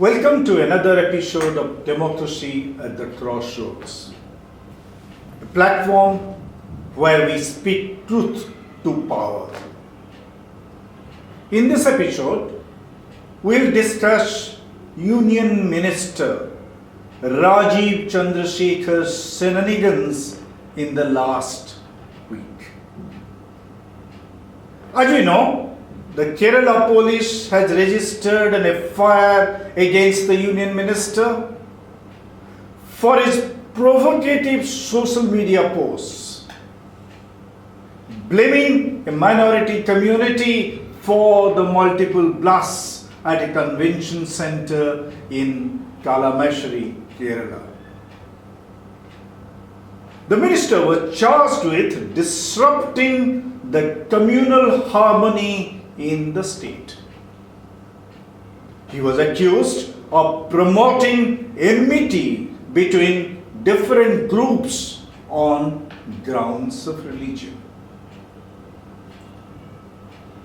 Welcome to another episode of Democracy at the Crossroads, a platform where we speak truth to power. In this episode, we'll discuss Union Minister Rajiv Chandrasekhar's shenanigans in the last week. As we know, the Kerala police has registered an FIR against the Union Minister for his provocative social media posts, blaming a minority community for the multiple blasts at a convention center in Kalamashri, Kerala. The minister was charged with disrupting the communal harmony in the state. He was accused of promoting enmity between different groups on grounds of religion.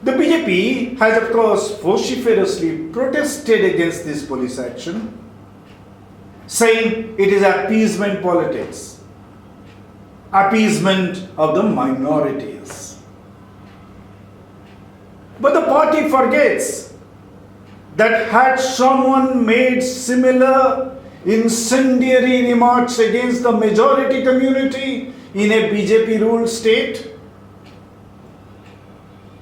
The BJP has, of course, vociferously protested against this police action, saying it is appeasement politics, appeasement of the minorities. But the party forgets that had someone made similar incendiary remarks against the majority community in a BJP-ruled state,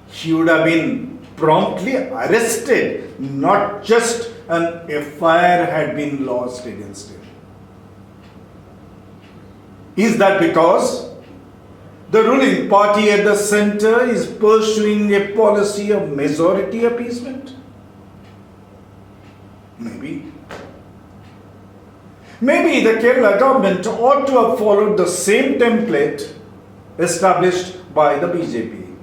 he would have been promptly arrested, not just an FIR had been lodged against him. Is that because the ruling party at the center is pursuing a policy of majority appeasement? Maybe. Maybe the Kerala government ought to have followed the same template established by the BJP.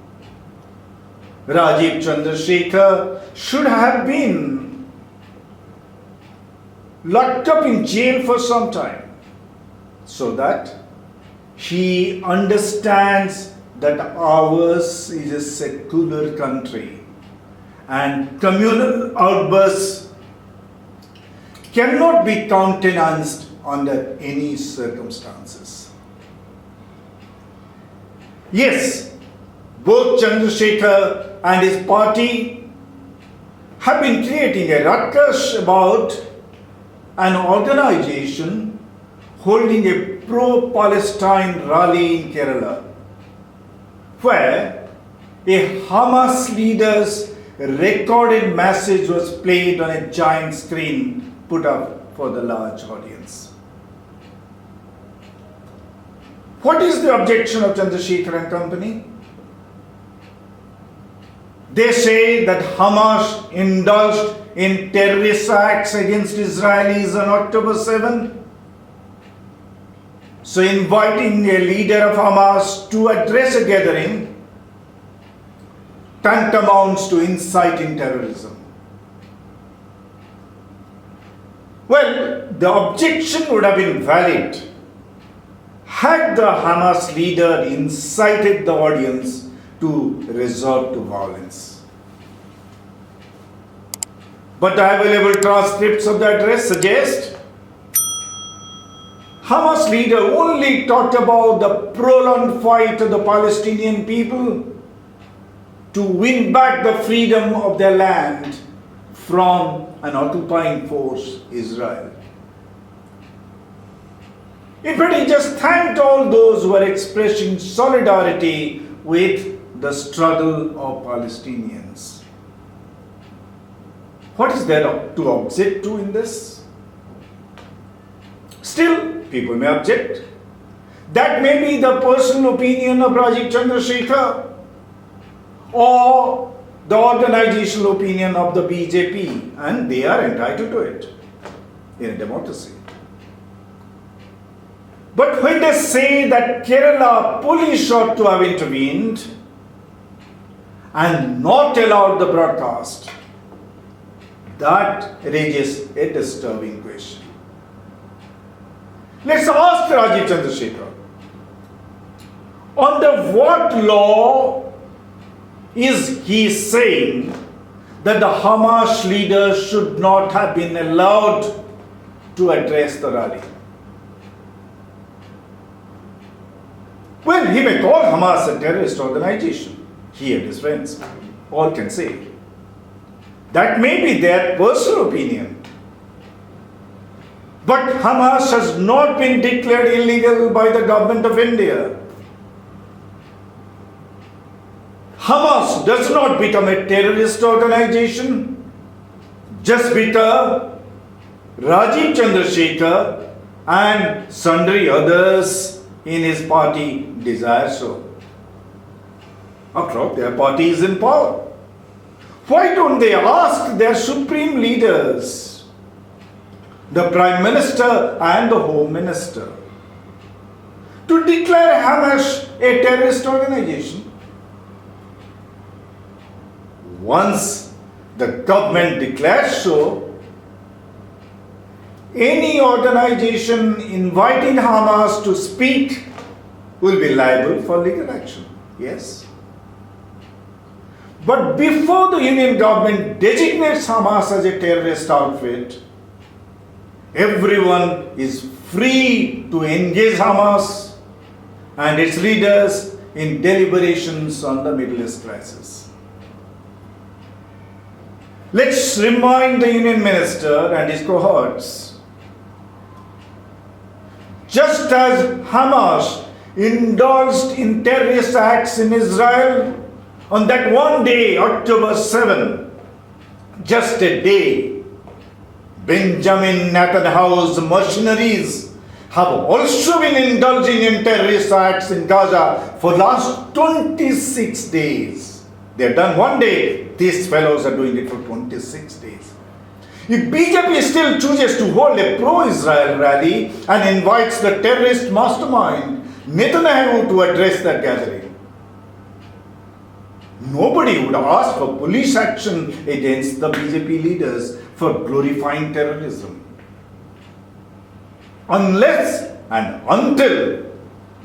Rajiv Chandrasekhar should have been locked up in jail for some time so that he understands that ours is a secular country and communal outbursts cannot be countenanced under any circumstances. Yes, both Chandrasekhar and his party have been creating a ruckus about an organization holding a pro-Palestine rally in Kerala, where a Hamas leader's recorded message was played on a giant screen put up for the large audience. What is the objection of Chandrasekhar and company? They say that Hamas indulged in terrorist acts against Israelis on October 7. So inviting a leader of Hamas to address a gathering tantamounts to inciting terrorism. Well, the objection would have been valid had the Hamas leader incited the audience to resort to violence. But the available transcripts of the address suggest Hamas leader only talked about the prolonged fight of the Palestinian people to win back the freedom of their land from an occupying force, Israel. In fact, he just thanked all those who were expressing solidarity with the struggle of Palestinians. What is there to object to in this? Still, people may object. That may be the personal opinion of Rajiv Chandrasekhar or the organizational opinion of the BJP, and they are entitled to it in a democracy. But when they say that Kerala police ought to have intervened and not allowed the broadcast, that raises a disturbing question. Let's ask Rajiv Chandrasekhar, under what law is he saying that the Hamas leaders should not have been allowed to address the rally. Well, he may call Hamas a terrorist organization, he and his friends, all can say. That may be their personal opinion. But Hamas has not been declared illegal by the government of India. Hamas does not become a terrorist organization just because Rajiv Chandrasekhar and sundry others in his party desire so. After all, their party is in power. Why don't they ask their supreme leaders, the Prime Minister and the Home Minister, to declare Hamas a terrorist organization? Once the government declares so, any organization inviting Hamas to speak will be liable for legal action. Yes. But before the Union government designates Hamas as a terrorist outfit, everyone is free to engage Hamas and its leaders in deliberations on the Middle East crisis. Let's remind the Union Minister and his cohorts. Just as Hamas indulged in terrorist acts in Israel on that one day, October 7, just a day, Benjamin Netanyahu's mercenaries have also been indulging in terrorist acts in Gaza for the last 26 days. They have done one day, these fellows are doing it for 26 days. If BJP still chooses to hold a pro-Israel rally and invites the terrorist mastermind Netanyahu to address that gathering, nobody would ask for police action against the BJP leaders for glorifying terrorism. Unless and until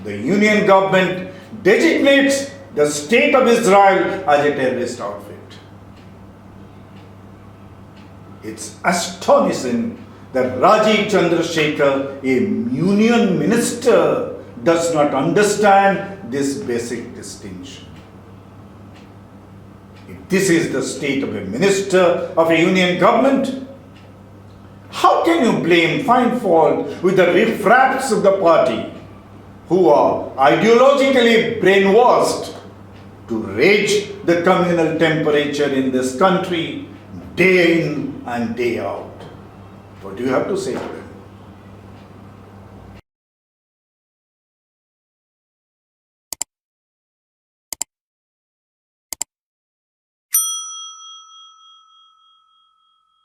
the Union government designates the state of Israel as a terrorist outfit. It's astonishing that Rajiv Chandrasekhar, a union minister, does not understand this basic distinction. If this is the state of a minister of a union government, how can you find fault with the riffraffs of the party who are ideologically brainwashed to raise the communal temperature in this country day in and day out? What do you have to say to them?